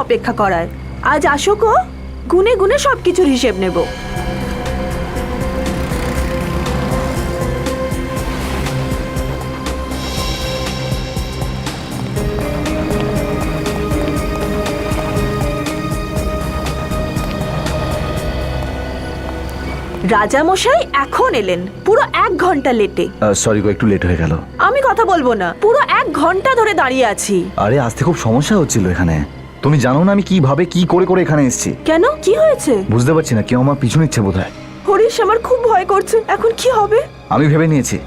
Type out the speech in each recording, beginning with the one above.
অপেক্ষা করায়। আজ আসুক, ও গুনে গুনে সবকিছুর হিসেব নেব। রাজামশাই এখন এলেন, পুরো 1 ঘন্টা লেটে। সরি গো, একটু লেট হয়ে গেল। আমি কথা বলবো না, পুরো 1 ঘন্টা ধরে দাঁড়িয়ে আছি। আরে আসতে খুব সমস্যা হচ্ছিল এখানে। তুমি জানো না আমি কিভাবে কি করে করে এখানে এসেছি? কেন, কি হয়েছে? বুঝতে পারছি না, কেউ আমার পিছু নিচ্ছে বোধহয়। হরিশ, আমার খুব ভয় করছে, এখন কি হবে? আমি ভেবে নিয়েছি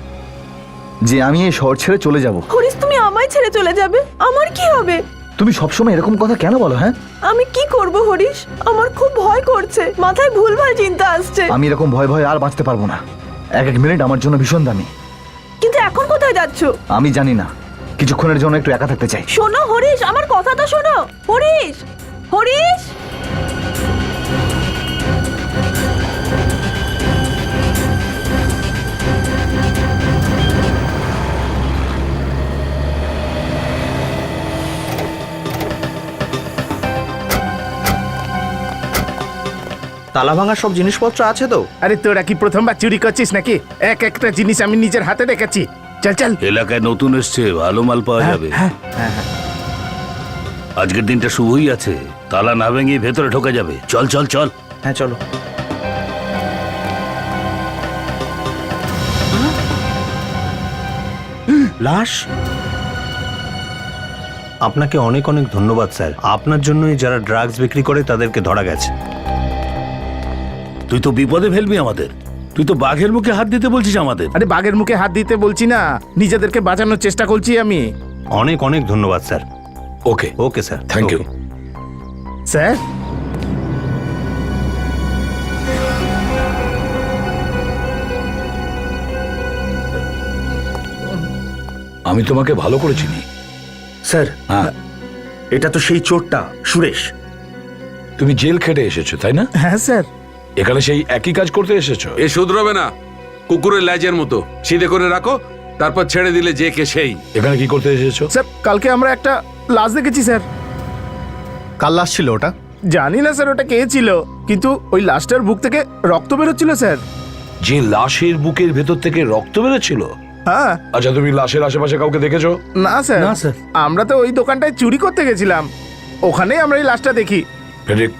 যে আমি এই শহর ছেড়ে চলে যাব। হরিশ, তুমি আমায় ছেড়ে চলে যাবে? আমার কি হবে? তুমি সবসময় এরকম কথা কেন বলো? হ্যাঁ, আমি কি করব হরিশ, আমার খুব ভয় করছে, মাথায় ভুলভাল চিন্তা আসছে। আমি এরকম ভয় ভয় আর বাঁচতে পারবো না। এক এক মিনিট আমার জন্য ভীষণ দামি। কিন্তু এখন কোথায় যাচ্ছো? আমি জানি না, কিছুক্ষণের জন্য একটু একা থাকতে চাই। শোনো হরিশ, আমার কথা তো শোনো। হরিশ, হরিশ। তালা ভাঙা সব জিনিসপত্র আছে তো? আরে তোরা কি প্রথমবার চুরি করছিস নাকি? এক একটা জিনিস আমি নিজের হাতে রেখেছি। চল চল। এলাকায় নতুন এসছে, ভালো মাল পাওয়া যাবে। হ্যাঁ। আজকের দিনটা শুভই আছে, তালা না ভেঙে ভেতরে ঢোকা যাবে। চল চল চল। হ্যাঁ চলো। লাশ? আপনাকে অনেক অনেক ধন্যবাদ স্যার, আপনার জন্যই যারা ড্রাগস বিক্রি করে তাদেরকে ধরা গেছে। তুই তো বিপদে ফেলবি আমাদের, তুই তো বাঘের মুখে হাত দিতে বলছিস আমাদের। আরে বাঘের মুখে হাত দিতে বলছি না, নিজেদেরকে বাঁচানোর চেষ্টা করছি আমি। অনেক অনেক ধন্যবাদ sir. Okay okay sir, thank you. Sir, আমি তোমাকে ভালো করে চিনি। স্যার, হ্যাঁ, এটা তো সেই চোরটা সুরেশ। তুমি জেল খেটে এসেছো তাই না? হ্যাঁ স্যার। এখানে সেই একই কাজ করতে এসেছো? এ শুধরবে না, কুকুরের ল্যাজের মতো সিধে করে রাখো, তারপর ছেড়ে দিলে যে কে সেই। এখানে কি করতে এসেছো? স্যার, কালকে আমরা একটা লাশ দেখেছি স্যার। কাল লাশ ছিল ওটা? জানি না স্যার ওটা কে ছিল, কিন্তু ওই লাশটার বুক থেকে রক্ত বেরোচ্ছিল স্যার। যে লাশের বুকের ভেতর থেকে রক্ত বেরোচ্ছিল? হ্যাঁ। আচ্ছা, তুমি লাশের আশেপাশে কাউকে দেখেছো? না স্যার, না স্যার। আমরা তো ওই দোকানটায় চুরি করতে গেছিলাম, ওখানেই আমরা এই লাশটা দেখি। ফেডরিক,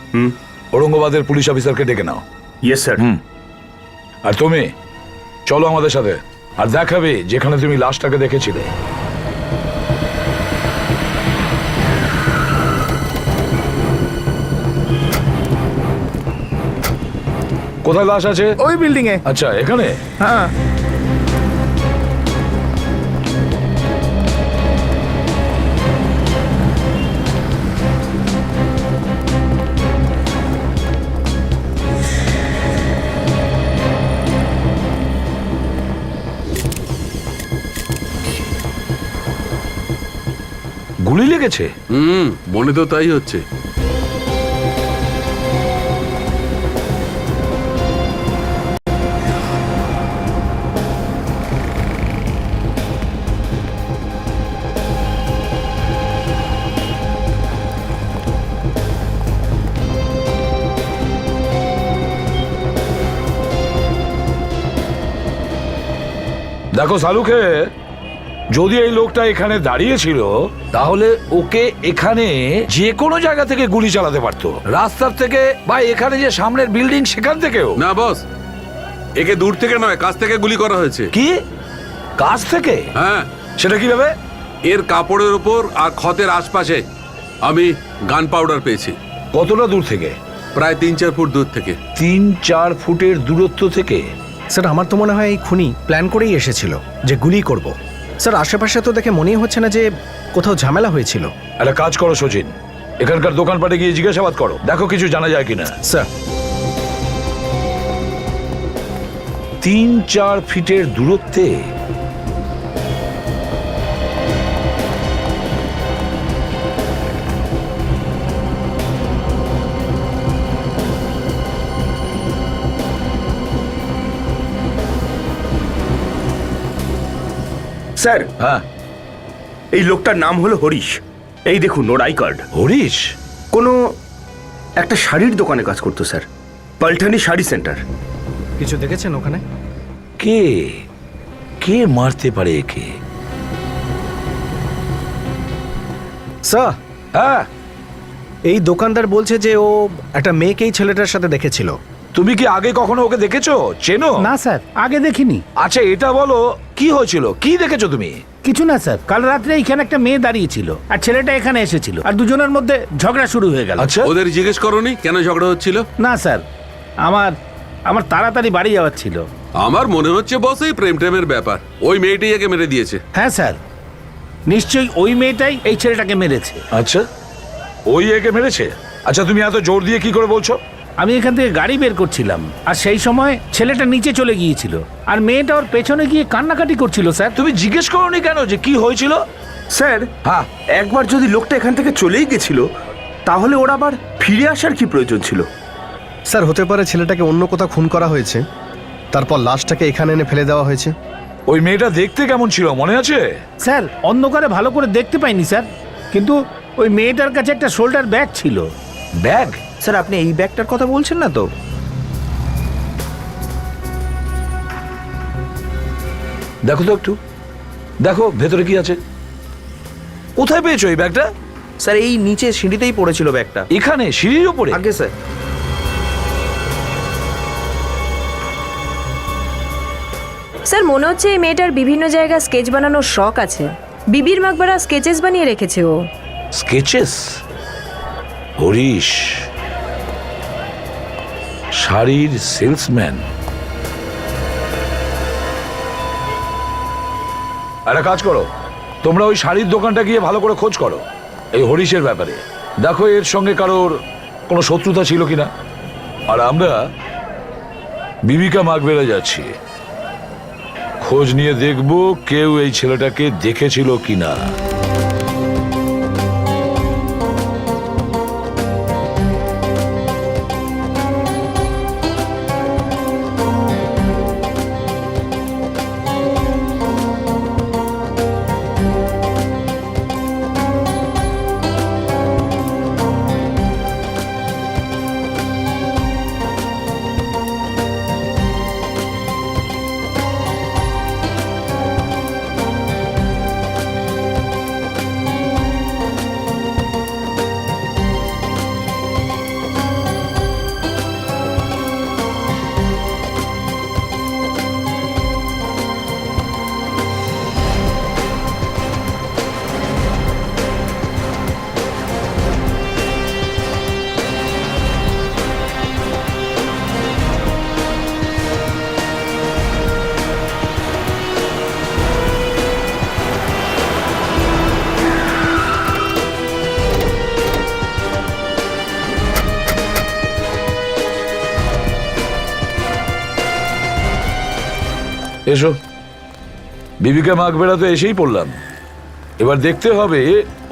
ঔরঙ্গাবাদের পুলিশ অফিসারকে ডেকে নাও। Yes sir. আর তুমি চলো আমাদের সাথে, আর দেখাবে যেখানে তুমি লাশটাকে দেখেছিলে। কোথায় লাশ আছে? ওই বিল্ডিং এ। আচ্ছা, এখানে? হ্যাঁ। গুলি লেগেছে? মনে তো তাই হচ্ছে। দেখো সালুকে, যদি এই লোকটা এখানে দাঁড়িয়ে ছিল তাহলে ওকে এখানে যে কোনো জায়গা থেকে গুলি চালাতে পারতো, রাস্তার থেকে বা এখানে যে সামনের বিল্ডিং সেখান থেকেও। না বস, একে দূর থেকে নয়, কাছ থেকে গুলি করা হয়েছে। কি? কাছ থেকে? হ্যাঁ। সেটা কিভাবে? এর কাপড়ের উপর আর ক্ষতের আশপাশে আমি গান পাউডার পেয়েছি। কতটা দূর থেকে? প্রায় 3-4 ফুট দূর থেকে। 3-4 ফুটের দূরত্ব থেকে? স্যার, আমার তো মনে হয় এই খুনি প্ল্যান করেই এসেছিল যে গুলি করব। স্যার, আশেপাশে তো দেখে মনেই হচ্ছে না যে কোথাও ঝামেলা হয়েছিল। একটা কাজ করো সচিন, এখানকার দোকানপাটে গিয়ে জিজ্ঞাসাবাদ করো, দেখো কিছু জানা যায় কিনা। স্যার। 3-4 ফিটের দূরত্বে? স্যার, হ্যাঁ, এই লোকটার নাম হলো হরিশ। এই দেখুন ওর আই কার্ড। হরিশ? কোনো একটা শাড়ির দোকানে কাজ করতো স্যার, পাল্টানি শাড়ি সেন্টার। কিছু দেখেছেন ওখানে? কে কে মারতে পারে একে? স্যার, হ্যাঁ, এই দোকানদার বলছে যে ও একটা মেয়েকে এই ছেলেটার সাথে দেখেছিল। তুমি কি আগে কখনো ওকে দেখেছো, চেনো? না স্যার, আগে দেখিনি। আচ্ছা এটা বলো, কি হয়েছিল, কি দেখেছো তুমি? কিছু না স্যার, কাল রাত্রে এখানে একটা মেয়ে দাঁড়িয়েছিল আর ছেলেটা এখানে এসেছিল, আর দুজনের মধ্যে ঝগড়া শুরু হয়ে গেল। আচ্ছা, ওদের জিজ্ঞেস করনি কেন ঝগড়া হচ্ছিল? না স্যার, আমার আমার তাড়াতাড়ি বাড়ি যাওয়ার ছিল। আমার মনে হচ্ছে বস এই প্রেম টেমের ব্যাপার, ওই মেয়েটাই একে মেরে দিয়েছে। হ্যাঁ স্যার, নিশ্চয়ই ওই মেয়েটাই এই ছেলেটাকে মেরেছে। আচ্ছা, ওই একে মেরেছে? আচ্ছা তুমি এত জোর দিয়ে কি করে বলছো? আমি এখান থেকে গাড়ি বের করছিলাম আর সেই সময় ছেলেটা নিচে চলে গিয়েছিল আর মেয়েটা ওর পেছনে গিয়ে কান্নাকাটি করছিল। স্যার, তুমি জিজ্ঞেস করোনি কেন যে কি হয়েছিল? স্যার, হ্যাঁ, একবার যদি লোকটা এখান থেকে চলেই গেছিল, তাহলে ওর আবার ফিরে আসার কি প্রয়োজন ছিল? স্যার, হতে পারে ছেলেটাকে অন্য কোথাও খুন করা হয়েছে, তারপর লাশটাকে এখানে এনে ফেলে দেওয়া হয়েছে। ওই মেয়েটা দেখতে কেমন ছিল মনে আছে? স্যার অন্ধকারে ভালো করে দেখতে পাইনি স্যার, কিন্তু ওই মেয়েটার কাছে একটা শোল্ডার ব্যাগ ছিল। ব্যাগ? স্যার, আপনি এই ব্যাগটার কথা বলছেন না তো? দেখো তো একটু, দেখো ভেতরে কি আছে। কোথায় পেয়েছো এই ব্যাগটা? স্যার, এই নিচে সিঁড়িতেই পড়েছিল ব্যাগটা। এখানে সিঁড়ির উপরে? আগে স্যার। স্যার, মনে হচ্ছে এই মেয়েটার বিভিন্ন জায়গায় স্কেচ বানানোর শখ আছে। বিবির মাকবারা স্কেচেস বানিয়ে রেখেছে ও। স্কেচেস? হরিশ শাড়ির সেলসম্যান। একটা কাজ করো, তোমরা ওই শাড়ির দোকানটা গিয়ে ভালো করে খোঁজ করো এই হরিশের ব্যাপারে। দেখো এর সঙ্গে কারোর কোনো শত্রুতা ছিল কিনা। আর আমরা বিবিকা মাগবেরা যাচ্ছি, খোঁজ নিয়ে দেখব কেউ এই ছেলেটাকে দেখেছিল কিনা। এসো, বিবিকা মাগবেরা তো এসেই পড়লাম। এবার দেখতে হবে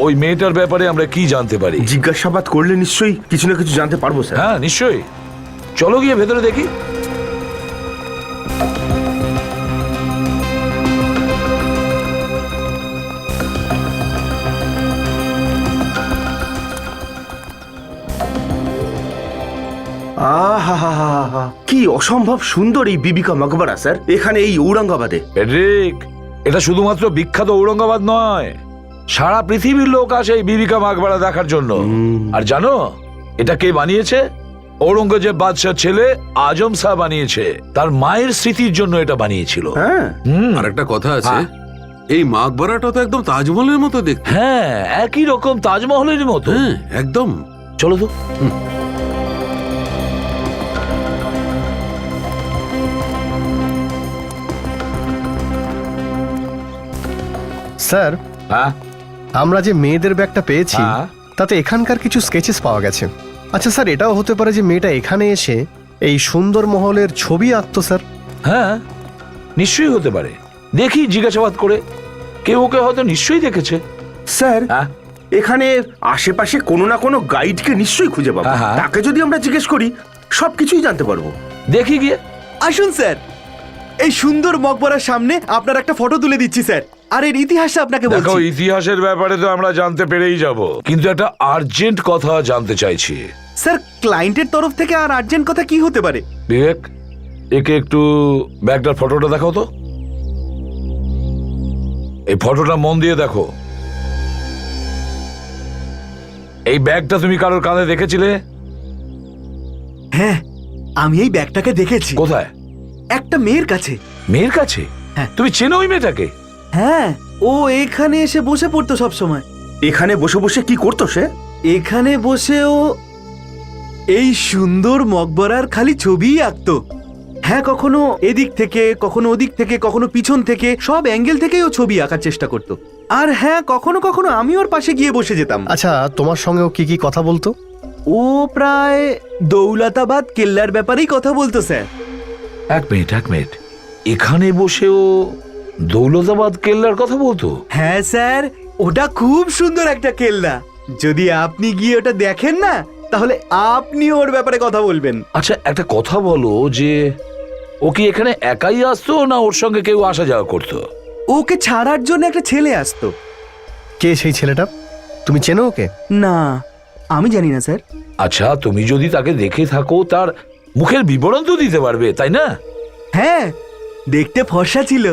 ওই মেয়েটার ব্যাপারে আমরা কি জানতে পারি। জিজ্ঞাসাবাদ করলে নিশ্চয়ই কিছু না কিছু জানতে পারবো স্যার। হ্যাঁ নিশ্চয়ই, চলো গিয়ে ভেতরে দেখি। আহা, কি অসম্ভব সুন্দর এই বিবিকা মাকবারা স্যার, এখানে এই ঔরঙ্গাবাদে। পেড্রিক, এটা শুধুমাত্র বিখ্যাত ঔরঙ্গাবাদ নয়, সারা পৃথিবীর লোক আসে এই বিবিকা মাকবারা দেখার জন্য। আর জানো এটা কে বানিয়েছে? ঔরঙ্গজেব বাদশার ছেলে আজম শাহ বানিয়েছে। তার মায়ের স্মৃতির জন্য এটা বানিয়েছিল। হ্যাঁ, আর একটা কথা আছে, হ্যাঁ। এই মাকবারাটা তো একদম তাজমহলের মতো দেখতে। হ্যাঁ, একই রকম তাজমহলের মতো। হ্যাঁ একদম। চলো তো। স্যার, হ্যাঁ, আমরা যে মেয়েদের ব্যাগটা পেয়েছি হ্যাঁ। তাতে এখানকার কিছু স্কেচেস পাওয়া গেছে। আচ্ছা স্যার, এটাও হতে পারে যে মেয়েটা এখানে এসে এই সুন্দর মহলের ছবি আঁকতো স্যার। হ্যাঁ নিশ্চয়ই হতে পারে, দেখি জিজ্ঞাসাবাদ করে। কেউ ওকে হয়তো নিশ্চয়ই দেখেছে। স্যার হ্যাঁ, এখানে আশেপাশে কোনো না কোনো গাইডকে নিশ্চয়ই খুঁজে পাবো। হ্যাঁ। তাকে যদি আমরা জিজ্ঞেস করি সবকিছুই জানতে পারবো। দেখি গিয়ে। আসুন স্যার, এই সুন্দর মকবরার সামনে আপনার একটা ফটো তুলে দিচ্ছি স্যার। আর এর ইতিহাসটা আপনাকে দেখো বলছি। ইতিহাসের ব্যাপারে তো আমরা জানতে পেরেই যাব, কিন্তু একটা আর্জেন্ট কথা জানতে চাইছি। স্যার ক্লায়েন্টের তরফ থেকে আর আর্জেন্ট কথা কি হতে পারে? বিবেক, একে একটু ব্যাগটার ফটোটা দেখাও তো। এই ফটোটা মন দিয়ে দেখো। এই ব্যাগটা তুমি কারোর কাঁধে দেখেছিলে? হ্যাঁ, আমি এই ব্যাগটাকে দেখেছি। কোথায়? একটা মেয়ের কাছে। মেয়ের কাছে? হ্যাঁ। তুমি চেনো ওই মেয়েটাকে? হ্যাঁ, ও এখানে এসে বসে পড়তো সব সময়। এখানে বসে বসে কি করতো সে? এখানে বসে ও এই সুন্দর মকবরার খালি ছবিই আঁকতো। হ্যাঁ, কখনো এদিক থেকে, কখনো ওদিক থেকে, কখনো পিছন থেকে, সব অ্যাঙ্গেল থেকেই ও ছবি আঁকার চেষ্টা করতো। আর হ্যাঁ, কখনো কখনো আমি ওর পাশে গিয়ে বসে যেতাম। আচ্ছা, তোমার সঙ্গে ও কি কি কথা বলতো? ও প্রায় দৌলতাবাদ কেল্লার ব্যাপারেই কথা বলতো স্যার। এক মিনিট, এখানে বসেও দৌলতাবাদ কেল্লার কথা বলতো? হ্যাঁ স্যার, ওটা খুব সুন্দর একটা কেল্লা। যদি আপনি গিয়ে ওটা দেখেন না, তাহলে আপনি ওর ব্যাপারে কথা বলবেন। আচ্ছা, একটা কথা বলো, যে ও কি এখানে একাই আসতো না ওর সঙ্গে কেউ আসা যাওয়া করতো? ওকে ছাড়ার জন্য একটা ছেলে আসতো। কে সেই ছেলেটা? তুমি চেনো ওকে? না, আমি জানি না স্যার। আচ্ছা, তুমি যদি তাকে দেখে থাকো, তার মুখের বিবরণ তো দিতে পারবে, তাই না? হ্যাঁ, দেখতে ফর্সা ছিল,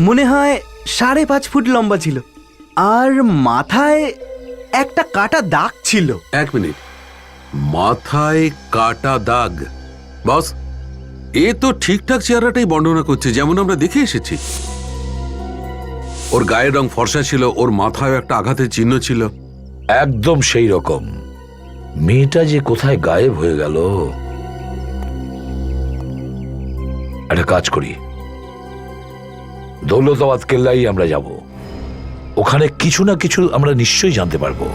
মনে হয় 5.5 ফুট লম্বা ছিল, আর মাথায় একটা কাটা দাগ ছিল। এক মিনিট, মাথায় কাটা দাগ? বস, এ তো ঠিকঠাক চেহারাটাই বর্ণনা করছে, যেমন আমরা দেখে এসেছি। ওর গায়ের রং ফর্সা ছিল, ওর মাথায় একটা আঘাতের চিহ্ন ছিল। একদম সেই রকম। মেয়েটা যে কোথায় গায়েব হয়ে গেল। একটা কাজ করি, দৌলতাবাদ কেল্লাই আমরা যাব। ওখানে কিছু না কিছু আমরা নিশ্চয়ই জানতে পারবো।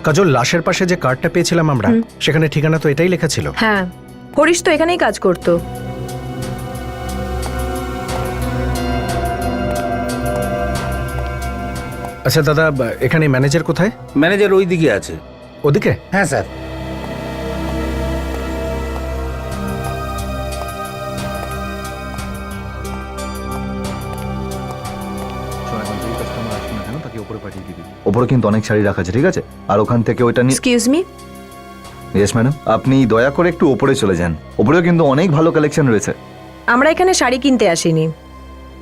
কাজল, লাশের পাশে যে কার্ডটা পেয়েছিলাম আমরা, সেখানে ঠিকানা তো এটাই লেখা ছিল। হ্যাঁ, হরিশ তো এখানেই কাজ করতো। আচ্ছা দাদা, এখানে ম্যানেজার কোথায়? ম্যানেজার ওই দিকে আছে। ওদিকে? হ্যাঁ স্যার। ওপরে কিন্তু অনেক শাড়ি রাখা আছে, ঠিক আছে? আর ওখান থেকে ওইটা নিয়ে। Excuse me. ইয়েস ম্যাডাম, আপনি দয়া করে একটু ওপরে চলে যান। ওপরেও কিন্তু অনেক ভালো কালেকশন রয়েছে। আমরা এখানে শাড়ি কিনতে আসিনি,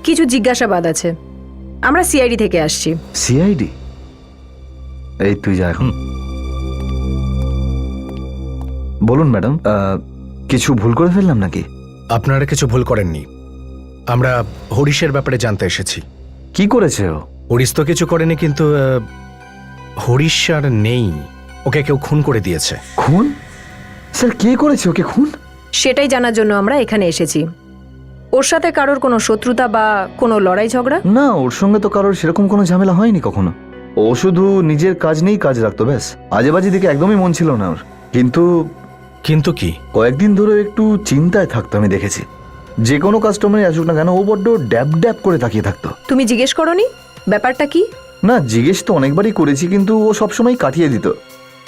কিছু জিজ্ঞাসাবাদ আছে। আমরা সিআইডি থেকে আসছি। সিআইডি? এই তুই যা এখন। বলুন ম্যাডাম, কিছু ভুল করে ফেললাম নাকি? আপনারা কিছু ভুল করেননি। আমরা হরিশের ব্যাপারে জানতে এসেছি। কি করেছে ও? হরিশ তো কিছু করেনি, কিন্তু হরিশ আর নেই। ওকে কেউ খুন করে দিয়েছে। খুন? স্যার, কে করেছে ওকে খুন? সেটাই জানার জন্য আমরা এখানে এসেছি। ওর সাথে কারোর কোনো শত্রুতা বা কোনো লড়াই ঝগড়া? না, ওর সঙ্গে তো কারোর সেরকম কোনো ঝামেলা হয়নি কখনো। ও শুধু নিজের কাজ নিয়েই কাজ রাখতো, ব্যাস। আজেবাজি দিকে একদমই মন ছিল না ওর। কিন্তু কি? কয়েকদিন ধরে একটু চিন্তায় থাকতো, আমি দেখেছি। যে কোনো কাস্টমারই আসুক না কেন, ও বড্ড ড্যাব ড্যাব করে তাকিয়ে থাকতো। তুমি জিজ্ঞেস করোনি ব্যাপারটা কি? না, জিজ্ঞেস তো অনেকবারই করেছি, কিন্তু ও সবসময় কাটিয়ে দিত।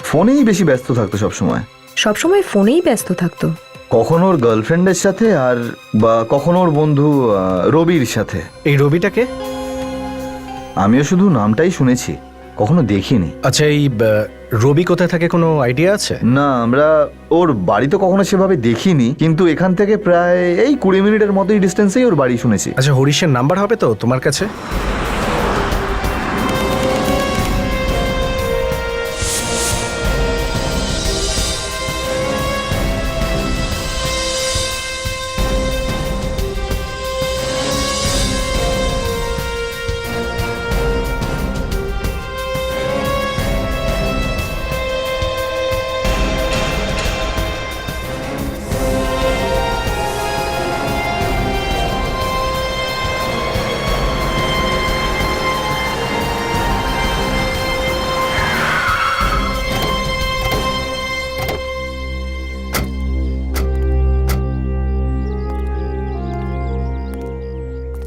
ফোনেই বেশি ব্যস্ত থাকতো সবসময়। সবসময় ফোনেই ব্যস্ত থাকতো? কখনো ওর গার্লফ্রেন্ডের সাথে, আর বা কখনো ওর বন্ধু রবির সাথে। এই রবিটাকে? আমিও শুধু নামটাই শুনেছি, কখনো দেখিনি। আচ্ছা, এই রবি কোথায় থাকে কোনো আইডিয়া আছে? না, আমরা ওর বাড়ি তো কখনো সেভাবে দেখিনি, কিন্তু এখান থেকে প্রায় এই 20 মিনিটের মতোই ডিস্টেন্সেই ওর বাড়ি শুনেছি। আচ্ছা, হরিশের নাম্বার হবে তো তোমার কাছে?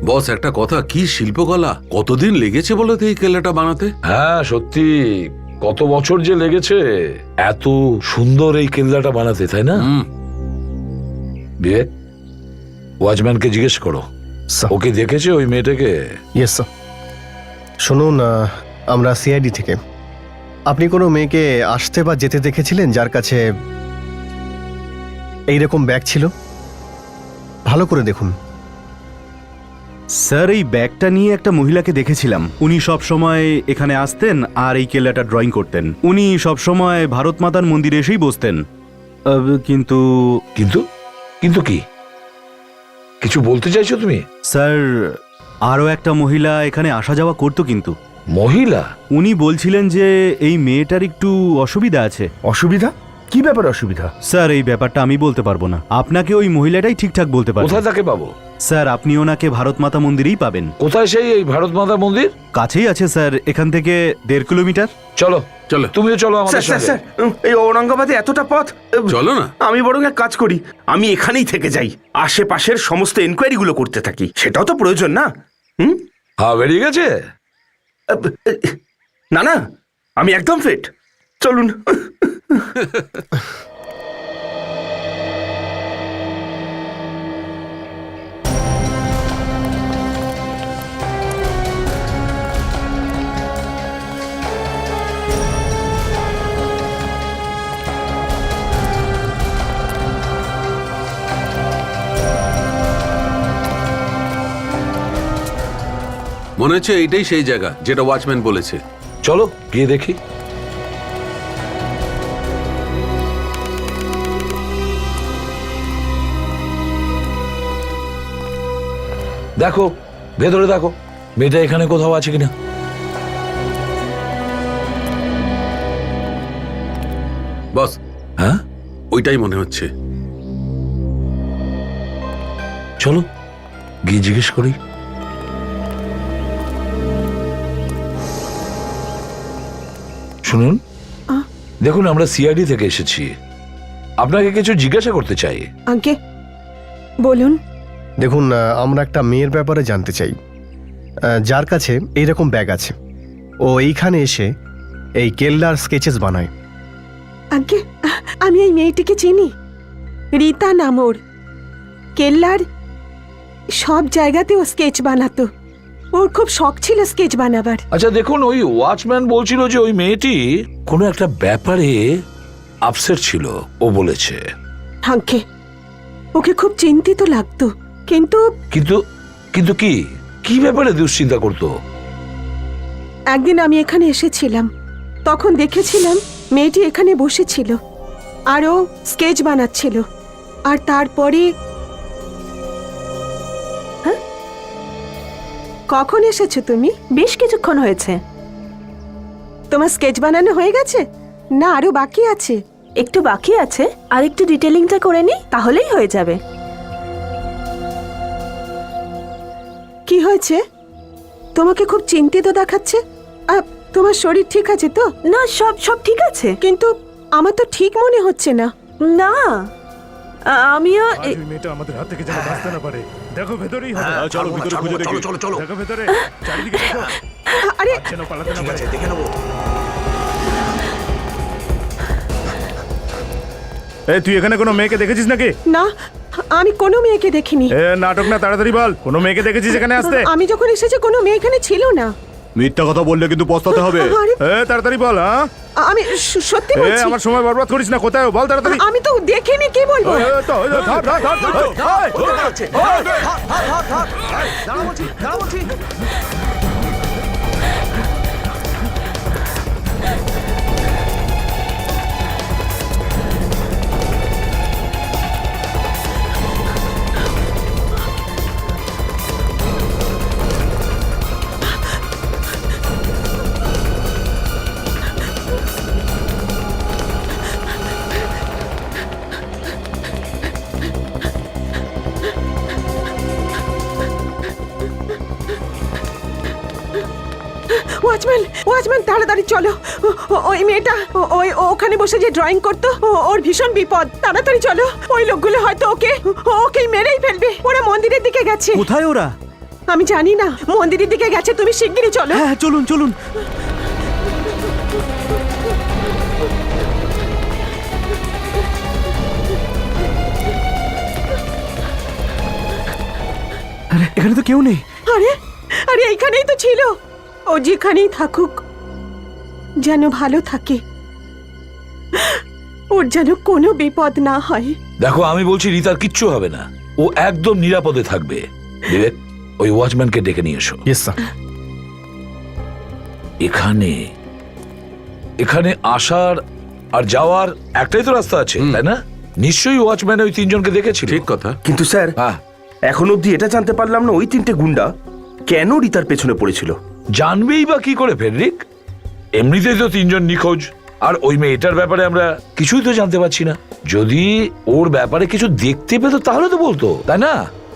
বস একটা কথা, কি শিল্পকলা, কতদিন লেগেছে বলো তো এই কেল্লাটা বানাতে? হ্যাঁ সত্যি, কত বছর যে লেগেছে এত সুন্দর এই কেল্লাটা বানাতে, তাই না? বিবেক, ওয়াচম্যানকে জিজ্ঞেস করো, ওকে দেখেছে ওই মেয়েটাকে? Yes sir. শুনুন, আমরা সিআইডি থেকে। আপনি কোনো মেয়েকে আসতে বা যেতে দেখেছিলেন যার কাছে এইরকম ব্যাগ ছিল? ভালো করে দেখুন। স্যার, এই ব্যাগটা নিয়ে একটা মহিলাকে দেখেছিলাম। উনি সব সময় এখানে আসতেন আর এই কেল্লাটা ড্রয়িং করতেন। উনি সব সময় ভারত মাতার মন্দিরে এসেই বসতেন। কিন্তু কিন্তু কিন্তু কি কিছু বলতে চাইছো তুমি? স্যার, আরও একটা মহিলা এখানে আসা যাওয়া করতো কিন্তু। মহিলা? উনি বলছিলেন যে এই মেয়েটার একটু অসুবিধা আছে। অসুবিধা? কি ব্যাপার অসুবিধা? স্যার, এই ব্যাপারটা আমি বলতে পারবো না, আপনাকে ওই মহিলাটাই ঠিকঠাক বলতে পারবে। কোথায় তাকে পাবো? স্যার, আপনি ওনাকে ভারত মাতা মন্দিরেই পাবেন। কোথায় সেই এই ভারত মাতা মন্দির? কাছেই আছে স্যার, এখান থেকে 1.5 কিলোমিটার। চলো চলো। তুমিও চলো আমাদের স্যার স্যার সঙ্গে। স্যার, এই ঔরঙ্গাবাদে এতটা পথ, চলো না। আমি বরং এক কাজ করি, আমি এখানেই থেকে যাই, আশেপাশের সমস্ত এনকোয়ারি গুলো করতে থাকি, সেটাও তো প্রয়োজন না? হ্যাঁ, বেরিয়ে গেছে। না না, আমি একদম ফিট, চলুন। মনে হচ্ছে এইটাই সেই জায়গা যেটা ওয়াচম্যান বলেছে। চলো গিয়ে দেখি। দেখো, ভেতরে দেখো, মেয়েটা এখানে কোথাও আছে কিনা। বস, হ্যাঁ ওইটাই মনে হচ্ছে। চলো গিয়ে জিজ্ঞেস করি। শুনুন, দেখুন, আমরা সিআইডি থেকে এসেছি, আপনাকে কিছু জিজ্ঞাসা করতে চাই। আগে বলুন। দেখুন, আমরা একটা মেয়ের ব্যাপারে জানতে চাই যার কাছে এইরকম ব্যাগ আছে। ও এইখানে এসে এই কেল্লার স্কেচেস বানায়। আগে আমি এই মেয়েটিকে চিনি, রীতা নাম ওর। কেল্লার সব জায়গাতে ও স্কেচ বানাতো, ওর খুব শখ ছিল স্কেচ বানাবার। আচ্ছা দেখুন, ওই ওয়াচম্যান বলছিল যে ওই মেয়েটি কোনো একটা ব্যাপারে আপসেট ছিল, ও বলেছে। হাঙ্কে, ওকে খুব চিন্তিত লাগতো। কিন্তু কিন্তু কিন্তু কি কি ব্যাপারে দুশ্চিন্তা করতো? একদিন আমি এখানে এসেছিলাম, তখন দেখেছিলাম মেয়েটি এখানে বসেছিল আর ও স্কেচ বানাচ্ছিল। আর তারপরে কখন এসেছো তুমি? বেশ কিছুক্ষণ হয়েছে। তোমার স্কেচ বানানো হয়ে গেছে না আরো বাকি আছে? একটু বাকি আছে, আর একটু ডিটেলিংটা করে নি, তাহলেই হয়ে যাবে। কি হয়েছে? তোমাকে খুব চিন্তিত দেখাচ্ছে। তোমার শরীর ঠিক আছে তো? না, সব সব ঠিক আছে, কিন্তু আমার তো ঠিক মনে হচ্ছে না। না, আমিও মেয়েটা আমাদের হাত থেকে যেন বাঁচতে না পারে। দেখো ভেতরেই হবে। চলো ভিতরে খুঁজে দেখি। চলো চলো দেখো ভেতরে, চারিদিকে দেখো। আরে যেন পালাতে না পারে। দেখে নেবো। এই তুই এখানে কোনো মেয়েকে দেখেছিস নাকি? না, আমি কোনো মেয়েকে দেখিনি। এ নাটক না, তাড়াতাড়ি বল, কোনো মেয়েকে দেখেছিস এখানে আসতে? আমি যখন এসেছি কোনো মেয়ে এখানে ছিল না। মিথ্যা কথা বললে কিন্তু পস্তাতে হবে। এ তাড়াতাড়ি বল। হ্যাঁ, আমি সত্যি বলছি। আমার সময় বরবাদ করিস না, কোথায় বল তাড়াতাড়ি। আমি তো দেখিনি, কি বলবো? ওয়াচম্যান, ওয়াচম্যান, তাড়াতাড়ি চলো। ওই মেয়েটা ওখানে বসে যে ড্রয়িং করতো, ওর ভীষণ বিপদ। তাড়াতাড়ি চলো, ওই লোকগুলো হয়তো ওকে মেরেই ফেলবে। ওরা মন্দিরের দিকে গেছে। কোথায় ওরা? আমি জানি না মন্দিরের দিকে গেছে, তুমি শিগগিরই চলো। হ্যাঁ চলুন চলুন। আরে এখানে তো কেউ নেই। আরে আরে এইখানেই তো ছিল। ও যেখানেই থাকুক যেন ভালো থাকে, ওর যেন কোনো বিপদ না হয়। দেখো আমি বলছি রিতার কিচ্ছু হবে না, ও একদম নিরাপদে থাকবে। বিবেক, ওই ওয়াচম্যানকে ডেকে নিয়ে এসো। Yes sir. এখানে এখানে আসার আর যাওয়ার একটাই তো রাস্তা আছে, তাই না? নিশ্চয়ই ওয়াচম্যান ওই তিনজনকে দেখেছিল। ঠিক কথা। কিন্তু স্যার, হ্যাঁ, এখন অবধি এটা জানতে পারলাম না ওই তিনটে গুন্ডা কেন রিতার পেছনে পড়েছিল। জানবেই বা কি করে ফেডরিক? এমনিতেই তো তিনজন নিখোঁজ, আর ওই মেয়েটার ব্যাপারে আমরা কিছুই তো জানতে পারছি না। যদি ওর ব্যাপারে কিছু দেখতে পেত তাহলে তো বলতো, তাই না?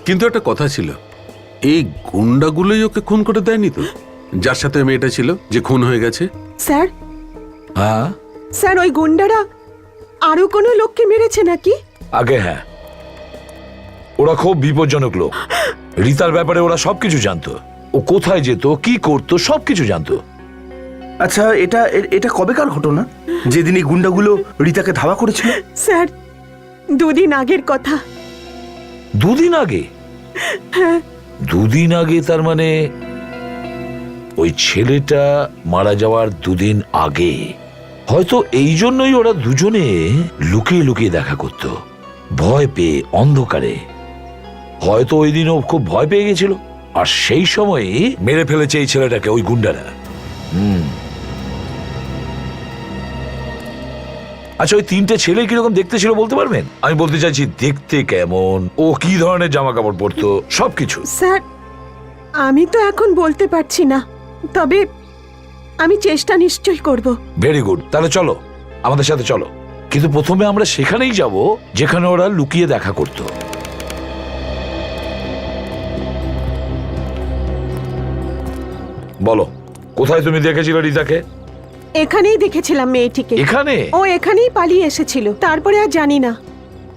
কিন্তু একটা কথা ছিল, এই গুন্ডাগুলোই ওকে খুন করে দেয়নি তো, যার সাথে মেয়েটা ছিল যে খুন হয়ে গেছে? স্যার, হ্যাঁ স্যার ওই গুন্ডারা আরো কোনো লোককে মেরেছে নাকি? আগে হ্যাঁ, ওরা খুব বিপজ্জনক লোক। রিতার ব্যাপারে ওরা সবকিছু জানতো, ও কোথায় যেত, কি করতো, সবকিছু জানতো। আচ্ছা, এটা এটা কবেকার ঘটনা যেদিন এই গুন্ডাগুলো রিতাকে ধাওয়া করেছিল? স্যার 2 দিন আগের কথা। 2 দিন আগে? 2 দিন আগে, তার মানে ওই ছেলেটা মারা যাওয়ার 2 দিন আগে। হয়তো এই জন্যই ওরা দুজনে লুকিয়ে লুকিয়ে দেখা করত, ভয় পেয়ে, অন্ধকারে। হয়তো ওই দিন ও খুব ভয় পেয়ে গেছিল, আর সেই সময়ই মেরে ফেলেছে এই ছেলেটাকে ওই গুন্ডারা। আচ্ছা, ওই 3টে ছেলে কিরকম দেখতে ছিল বলতে পারবেন? আমি বলতে চাইছি দেখতে কেমন, ও কি ধরনের জামা কাপড় পরতো, সবকিছু। স্যার আমি তো এখন বলতে পারছি না, তবে আমি চেষ্টা নিশ্চয়ই করব। ভেরি গুড, তাহলে চলো আমাদের সাথে চলো। কিন্তু প্রথমে আমরা সেখানেই যাব যেখানে ওরা লুকিয়ে দেখা করত। বলো, কোথায় তুমি দেখেছিলে রিতাকে? এখানেই দেখেছিলাম মেয়েটিকে। এখানে? ও এখানেই পালিয়ে এসেছিল, তারপরে আর জানি না।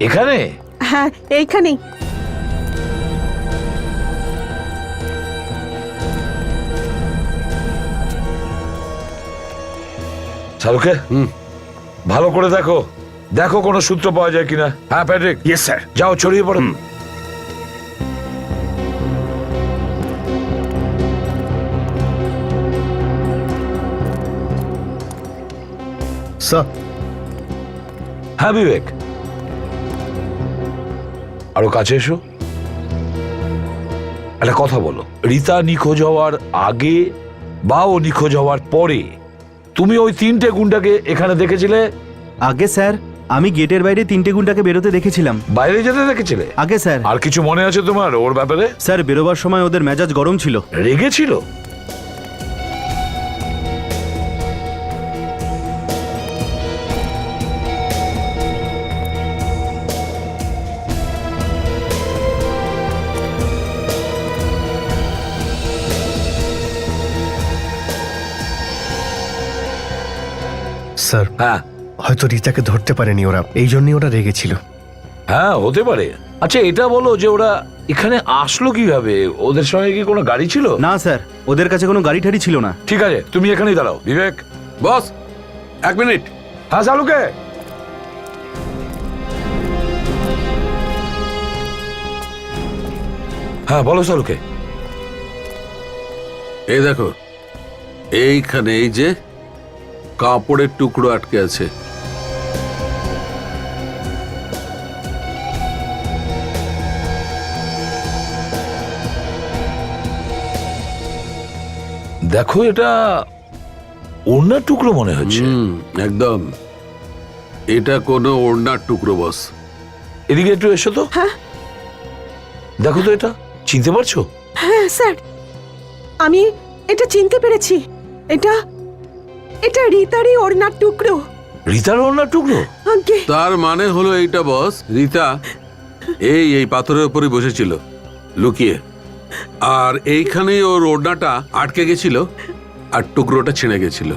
এখানে? হ্যাঁ এইখানেই। শাহরুখে, ভালো করে দেখো, দেখো কোনো সূত্র পাওয়া যায় কিনা। হ্যাঁ প্যাট্রিক? Yes sir. যাও, ছড়িয়ে পড়ো। স্যার। হ্যাঁ বিবেক, আরো কাছে এসো। একটা কথা বলো, রিতা নিখোঁজ হওয়ার আগে বা ও নিখোঁজ হওয়ার পরে তুমি ওই 3টে গুন্ডাকে এখানে দেখেছিলে? আগে স্যার, আমি গেটের বাইরে 3টে গুন্ডাকে বেরোতে দেখেছিলাম। বাইরে যেতে দেখেছিলে? আগে স্যার। আর কিছু মনে আছে তোমার ওর ব্যাপারে? স্যার বেরোবার সময় ওদের মেজাজ গরম ছিল। রেগেছিল? স্যার, হ্যাঁ হয়তো রিতাকে ধরতে পারেনি ওরা, এই জন্যই ওরা রেগেছিল। হ্যাঁ হতে পারে। আচ্ছা এটা বলো যে ওরা এখানে আসলো কিভাবে? ওদের সঙ্গে কি কোনো গাড়ি ছিল? না স্যার, ওদের কাছে কোনো গাড়ি ঠাড়ি ছিল না। ঠিক আছে, তুমি এখানেই দাঁড়াও। বিবেক, বস 1 মিনিট। হ্যাঁ শাহরুখে। হ্যাঁ বলো শাহরুখে। এই দেখো, এইখানে এই যে কাপড়ের টুকরো আটকে আছে। দেখো, এটা ওড়নার টুকরো মনে হচ্ছে। একদম, এটা কোনো ওড়নার টুকরো বস। এদিকে একটু এসো তো। হ্যাঁ দেখো তো, এটা চিনতে পারছো? হ্যাঁ স্যার, আমি এটা চিনতে পেরেছি। এটা এটা রিতারই ওড়নার টুকরো। রিতার ওড়নার টুকরো? আগে তার মানে হলো এইটা বস, রিতা এই পাথরের উপরে বসেছিল লুকিয়ে, আর এইখানেই ওর ওড়নাটা আটকে গেছিল আর টুকরোটা ছিঁড়ে গেছিল।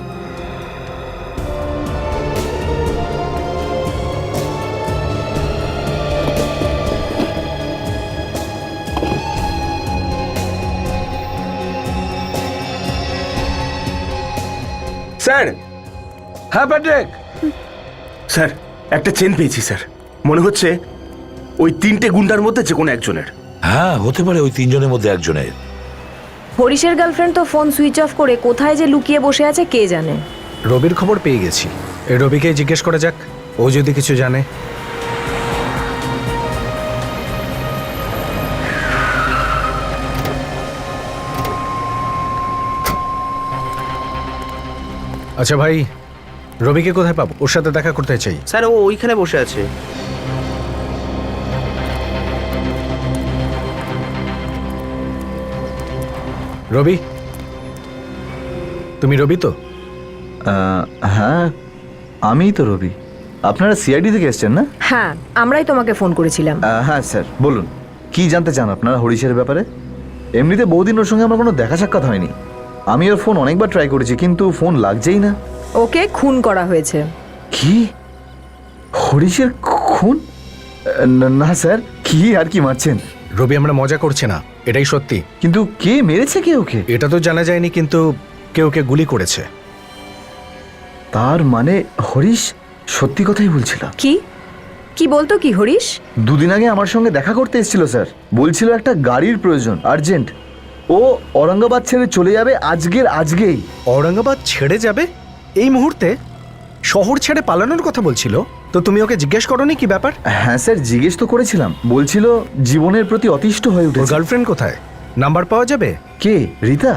স্যার হ্যাঁ প্যাট্রিক, স্যার একটা চেন পেয়েছি স্যার, মনে হচ্ছে ওই 3টে গুন্ডার মধ্যে যে কোনো একজনের। হ্যাঁ হতে পারে ওই 3 জনের মধ্যে একজনের। হরিশের গার্লফ্রেন্ড তো ফোন সুইচ অফ করে কোথায় যে লুকিয়ে বসে আছে কে জানে। রবির খবর পেয়ে গেছি, এই রবিকে জিজ্ঞেস করা যাক, ও যদি কিছু জানে। আচ্ছা ভাই, রবিকে কোথায় পাবো? ওর সাথে দেখা করতে চাই। স্যার ও ওইখানে বসে আছে। রবি, তুমি রবি তো? হ্যাঁ আমিই তো রবি। আপনারা সিআইডি থেকে এসছেন না? হ্যাঁ, আমরাই তোমাকে ফোন করেছিলাম। হ্যাঁ স্যার বলুন, কি জানতে চান আপনারা হরিশের ব্যাপারে? এমনিতে বহুদিন ওর সঙ্গে আমার কোনো দেখা সাক্ষাৎ হয়নি। আমি ওর ফোন অনেকবার ট্রাই করেছি কিন্তু ফোন লাগছেই না। ওকে খুন করা হয়েছে। কি? হরিশের খুন? না স্যার, কি আর কি মারছেন? রবি, আমরা মজা করছি না, এটাই সত্যি। কিন্তু কে মেরেছে কে ওকে? এটা তো জানা যায়নি, কিন্তু কেউ ওকে গুলি করেছে। তার মানে হরিশ সত্যি কথাই বলছিল? কি কি বলতো কি হরিশ? দুদিন আগে আমার সঙ্গে দেখা করতে এসেছিল স্যার, বলছিল একটা গাড়ির প্রয়োজন আর্জেন্ট। ও ঔরঙ্গাবাদ ছেড়ে চলে যাবে আজকেই। ঔরঙ্গাবাদ ছেড়ে যাবে এই মুহূর্তে? শহর ছেড়ে পালানোর কথা বলছিল তো? তুমি ওকে জিজ্ঞেস করোনি কি ব্যাপার? হ্যাঁ স্যার, জিজ্ঞেস তো করেছিলাম। বলছিল জীবনের প্রতি অতিষ্ঠ হয়ে ওর উঠেছে। গার্লফ্রেন্ড কোথায়? নাম্বার পাওয়া যাবে? কে? রীতা?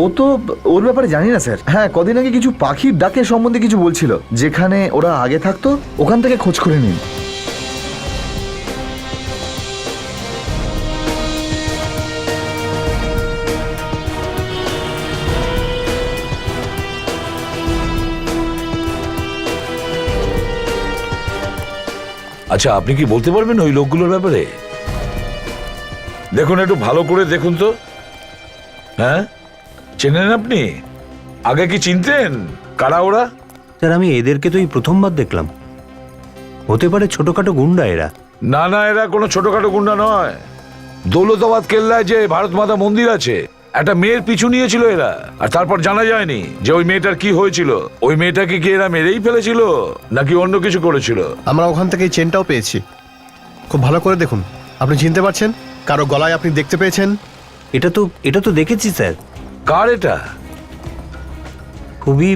ও তো ওর ব্যাপারে জানি না স্যার। হ্যাঁ, কদিন আগে কিছু পাখির ডাকের সম্বন্ধে কিছু বলছিল, যেখানে ওরা আগে থাকতো ওখান থেকে খোঁজ করে নিন। আচ্ছা আপনি কি বলতে পারবেন ওই লোকগুলোর ব্যাপারে? দেখুন একটু ভালো করে দেখুন তো। হ্যাঁ, চেনেন আপনি? আগে কি চিনতেন কারা ওরা? স্যার আমি এদেরকে তো এই প্রথমবার দেখলাম। হতে পারে ছোটখাটো গুন্ডা এরা। না না, এরা কোনো ছোটখাটো গুন্ডা নয়। দৌলতাবাদ কেল্লায় যে ভারত মাতা মন্দির আছে, একটা মেয়ের পিছু নিয়েছিল এরা, আর তারপর জানা যায়নি যে ওই মেয়েটার কি হয়েছিল। ওই মেয়েটাকে কি এরা মেরেই ফেলেছিল নাকি অন্য কিছু করেছিল? আমরা ওখান থেকে এই চেনটাও পেয়েছি। খুব ভালো করে দেখুন, আপনি চিনতে পারছেন? কারো গলায় আপনি দেখতে পেয়েছেন? এটা তো দেখেছি স্যার। কার এটা? খুবই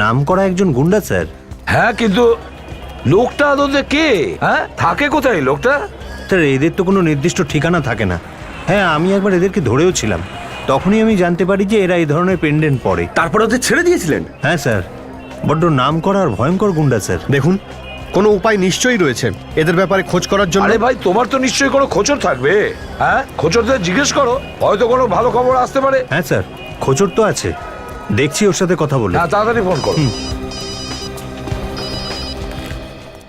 নামকরা একজন গুন্ডা স্যার। হ্যাঁ, কিন্তু লোকটা আদতে কে? হ্যাঁ, থাকে কোথায় লোকটা? স্যার এদের তো কোনো নির্দিষ্ট ঠিকানা থাকে না। হ্যাঁ, আমি একবার এদেরকে ধরেও ছিলাম, তখনই আমি জানতে পারি যে এরা এই ধরনের পেন্ডেন্ট পরে। তারপর ওদের ছেড়ে দিয়েছিলেন? হ্যাঁ স্যার, বড্ড নামকরা আর ভয়ঙ্কর গুন্ডা স্যার। দেখুন, কোনো উপায় নিশ্চয়ই রয়েছে এদের ব্যাপারে খোঁজ করার জন্য। আরে ভাই, তোমার তো নিশ্চয়ই কোনো খোঁচর থাকবে। হ্যাঁ, খোঁচরদের জিজ্ঞেস করো, হয়তো কোনো ভালো খবর আসতে পারে। হ্যাঁ স্যার, খোঁচর তো আছে, দেখছি ওর সাথে কথা বলে। হ্যাঁ, তাড়াতাড়ি ফোন করো।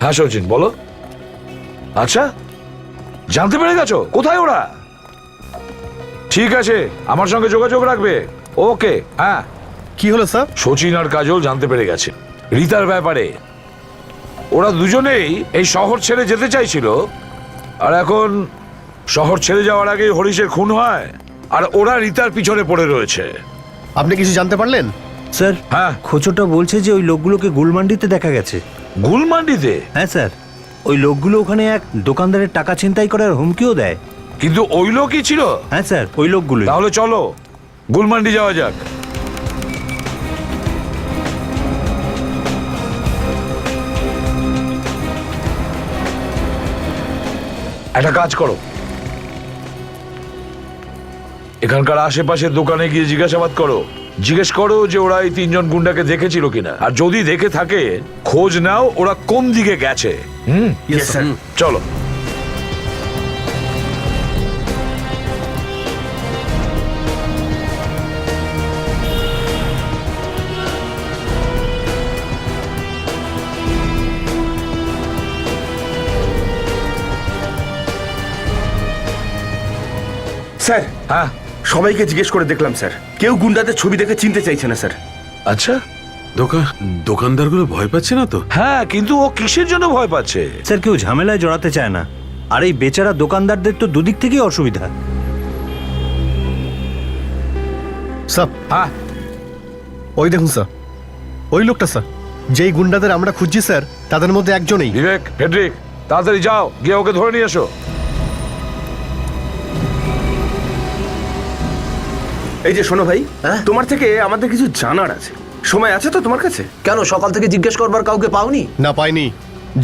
হ্যাঁ সচিন, বলো। আচ্ছা, জানতে পেরে গেছো কোথায় ওরা? ঠিক আছে, আমার সঙ্গে যোগাযোগ রাখবে। ওকে। হ্যাঁ, কি হলো স্যার? সচিন আর কাজল জানতে পেরে গেছে রীতার ব্যাপারে। ওরা দুজনেই এই শহর ছেড়ে যেতে চাইছিল, আর এখন শহর ছেড়ে যাওয়ার আগে হরিশের খুন হয়, আর ওরা রীতার পিছনে পড়ে রয়েছে। আপনি কিছু জানতে পারলেন? স্যার হ্যাঁ, খোঁচরটা বলছে যে ওই লোকগুলোকে গুলমান্ডিতে দেখা গেছে। গুলমান্ডিতে? হ্যাঁ স্যার, ওই লোকগুলো ওখানে এক দোকানদারের টাকা ছিনতাই করার হুমকিও দেয়। কিন্তু ওই লোকই ছিল? হ্যাঁ স্যার, ওই লোকগুলো। তাহলে চলো গুলমান্ডি যাওয়া যাক। একটা কাজ করো, এখানকার আশেপাশের দোকানে গিয়ে জিজ্ঞাসাবাদ করো। জিজ্ঞেস করো যে ওরা এই 3 জন গুন্ডাকে দেখেছিল কিনা, আর যদি দেখে থাকে খোঁজ নাও ওরা কোন দিকে গেছে। চলো। স্যার হ্যাঁ, সবাইকে জিজ্ঞেস করে দেখলাম স্যার, কেউ গুন্ডাদের ছবি দেখে চিনতে চাইছে না স্যার। আচ্ছা, দোকানদারগুলো ভয় পাচ্ছে না তো? হ্যাঁ, কিন্তু ও কিসের জন্য ভয় পাচ্ছে? স্যার কেউ ঝামেলায় জড়াতে চায় না, আর এই বেচারা দোকানদারদের তো দুদিক থেকেই অসুবিধা। স্যার, হ্যাঁ, ওই দেখুন স্যার, ওই লোকটা স্যার, যেই গুন্ডাদের আমরা খুঁজছি স্যার, তাদের মধ্যে একজনই। বিবেক, ফেডরিক, তাড়াতাড়ি যাও, গিয়ে ওকে ধরে নিয়ে এসো। এই যে শোনো ভাই, তোমার থেকে আমাদের কিছু জানার আছে, সময় আছে তো তোমার কাছে? কেন, সকাল থেকে জিজ্ঞেস করবার কাউকে পাওনি? না, পাইনি।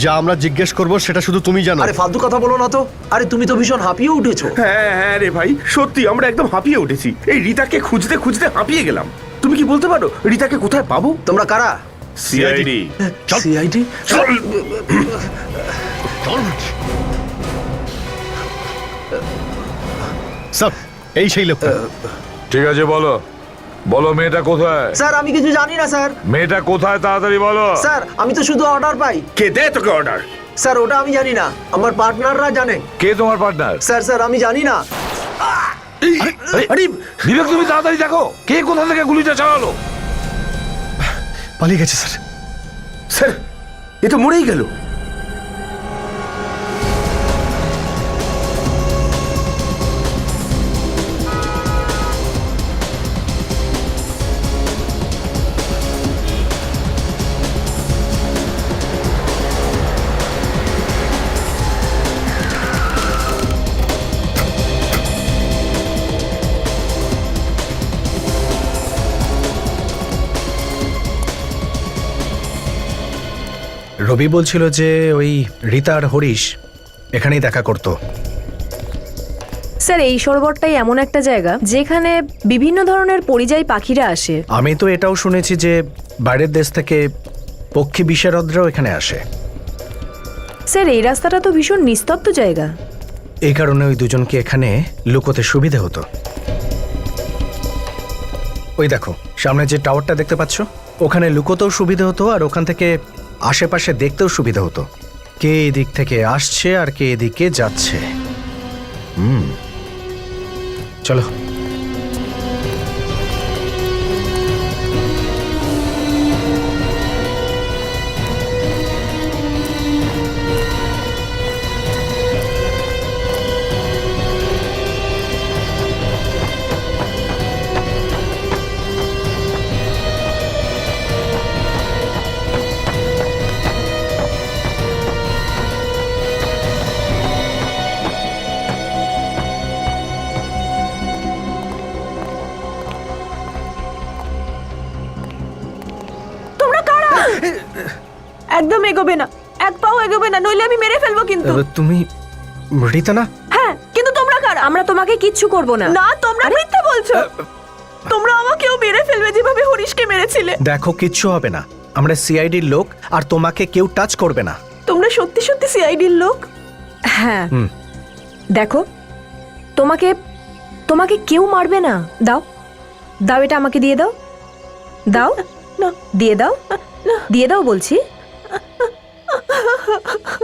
যা আমরা জিজ্ঞেস করব সেটা শুধু তুমি জানো। আরে ফালতু কথা বলো না তো। আরে তুমি তো ভীষণ হাঁপিয়ে উঠেছো। হ্যাঁ হ্যাঁ রে ভাই, সত্যি আমরা একদম হাঁপিয়ে উঠেছি। এই রিতাকে খুঁজতে খুঁজতে হাঁপিয়ে গেলাম। তুমি কি বলতে পারো রিতাকে কোথায় পাবো? তোমরা কারা? সিআইডি। সিআইডি? চল। স্যার, এই সেই লোকটা। ঠিক আছে, বলো বলো, মেয়েটা কোথায়? স্যার আমি কিছু জানি না স্যার। মেয়েটা কোথায়, তাড়াতাড়ি বলো। স্যার আমি তো শুধু অর্ডার পাই। কে দেয় তোকে অর্ডার? স্যার ওটা আমি জানি না, আমার পার্টনাররা জানে। কে তোমার পার্টনার? স্যার আমি জানি না। আরে বিবেক, তুমি তাড়াতাড়ি দেখো কে কোথা থেকে গুলিটা চালালো। পালিয়ে গেছে স্যার। স্যার এ তো মরেই গেল। রবি বলছিল যে ওই রীতা আর হরিশ এখানেই দেখা করতো। স্যার এই সরোবরটাই এমন একটা জায়গা যেখানে বিভিন্ন ধরনের পরিযায়ী পাখিরা আসে। আমি তো এটাও শুনেছি যে বাইরের দেশ থেকে পক্ষী বিশারদরাও এখানে আসে। স্যার এই রাস্তাটা তো ভীষণ নিস্তব্ধ জায়গা। এই কারণে ওই দুজনকে এখানে লুকোতে সুবিধে হতো। ওই দেখো সামনে যে টাওয়ারটা দেখতে পাচ্ছ, ওখানে লুকোতেও সুবিধা হতো আর ওখান থেকে আশেপাশে দেখতেও সুবিধা হতো কে এদিক থেকে আসছে আর কে এদিকে যাচ্ছে। চলো। একদম এগোবে না, এক পাও এগোবে না, নইলে আমি মেরে ফেলবো কিন্তু। তুমি রীতা না? হ্যাঁ, কিন্তু তোমরা কারা? আমরা তোমাকে কিচ্ছু করব না। না, তোমরা মিথ্যে বলছো। তোমরা আমাকেও মেরে ফেলবে যেভাবে হরিশকে মেরেছিলে। দেখো কিচ্ছু হবে না, আমরা সিআইডির লোক আর তোমাকে কেউ টাচ করবে না। তোমরা সত্যি সত্যি সিআইডির লোক? হ্যাঁ দেখো, তোমাকে তোমাকে কেউ মারবে না। দাও দাও, এটা আমাকে দিয়ে দাও। দাও না, দিয়ে দাও, দিয়ে দাও বলছি।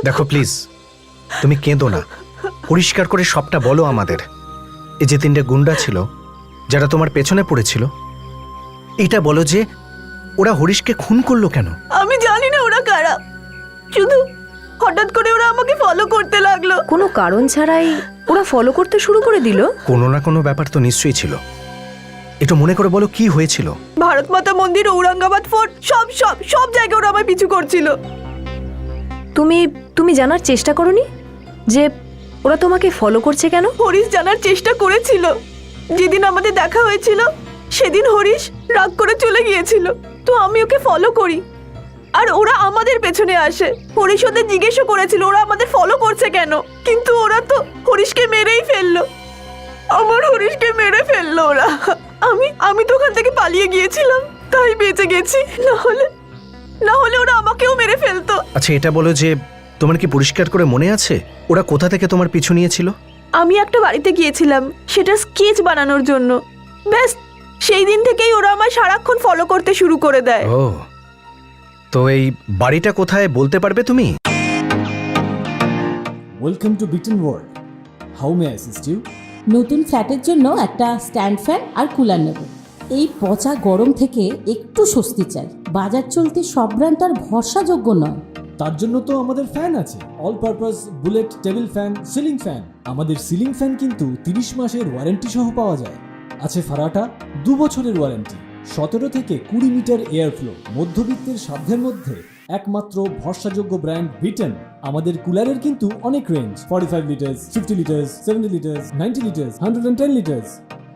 দেখো প্লিজ, তুমি কেঁদো না, পরিষ্কার করে সবটা বলো আমাদের। এই যে তিনটে গুন্ডা ছিল যারা তোমার পেছনে পড়েছিল, এটা বলো যে ওরা হরিশকে খুন করলো কেন? আমি জানি না ওরা কারা, শুধু হঠাৎ করে ওরা আমাকে ফলো করতে লাগলো। কোনো কারণ ছাড়াই ওরা ফলো করতে শুরু করে দিল। কোনো না কোনো ব্যাপার তো নিশ্চয়ই ছিল। একটু মনে করে বলো কি হয়েছিল। ভারত মাতা মন্দির, ঔরঙ্গাবাদ ফোর্ট, সব সব সব জায়গায় ওরা আমায় পিছু করছিল। তুমি তুমি জানার চেষ্টা করোনি যে ওরা তোমাকে ফলো করছে কেন? হরিশ জানার চেষ্টা করেছিল। যেদিন আমাদের দেখা হয়েছিল সেদিন হরিশ রাগ করে চলে গিয়েছিল, তো আমি ওকে ফলো করি আর ওরা আমাদের পেছনে আসে। হরিশ ওদের জিজ্ঞেসও করেছিল ওরা আমাদের ফলো করছে কেন, কিন্তু ওরা তো হরিশকে মেরেই ফেললো। আমার হরিশকে মেরে ফেললো ওরা। আমি তো ওখান থেকে পালিয়ে গিয়েছিলাম, তাই বেঁচে গেছি, না হলে ওরা আমাকেও মেরে ফেলতো। আচ্ছা এটা বলো যে তোমার কি পরিষ্কার করে মনে আছে ওরা কোথা থেকে তোমার পিছু নিয়েছিল? আমি একটা বাড়িতে গিয়েছিলাম সেটা স্কেচ বানানোর জন্য, ব্যাস সেই দিন থেকেই ওরা আমায় সারাক্ষণ ফলো করতে শুরু করে দেয়। ও, তো এই বাড়িটা কোথায় বলতে পারবে তুমি? Welcome to Beaton world, how may I assist you? নতুন ফ্ল্যাটের জন্য একটা স্ট্যান্ড ফ্যান আর কুলার নেব। এই পচা গরম থেকে একটু স্বস্তি চাই। বাজার চলতে সব ব্র্যান্ড আর ভরসাযোগ্য নয়। তার জন্য তো আমাদের ফ্যান আছে, all purpose bullet table fan, ceiling fan. আমাদের সিলিং ফ্যান কিন্তু 30 মাসের ওয়ারেন্টি সহ পাওয়া যায়। আছে ফারাটা 2 বছরের ওয়ারেন্টি। 17 থেকে 20 মিটার এয়ার ফ্লো, মধ্যবিত্তের সাধ্যের মধ্যে একমাত্র ভরসাযোগ্য ব্র্যান্ড বিটেন। আমাদের কুলারের কিন্তু অনেক range, 45 litres, 50 litres, 70 litres, 90 litres, 110 litres.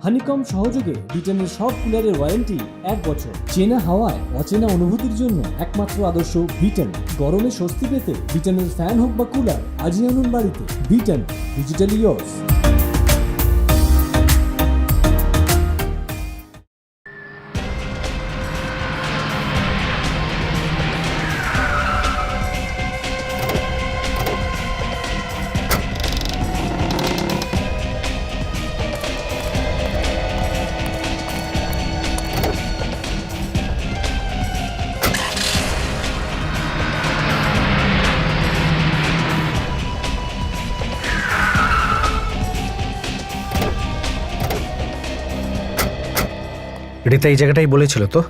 Honeycomb সহযোগে বিটেনের সব কুলারের ওয়ারেন্টি 1 বছর। চেনা হাওয়ায় অচেনা অনুভূতির জন্য একমাত্র আদর্শ বিটেন। গরমে স্বস্তি পেতে বিটেনের ফ্যান হোক বা কুলার, আজই আনুন বাড়িতে। Beaten, digitally yours. রীতা এই জায়গাটাই বলেছিল তো?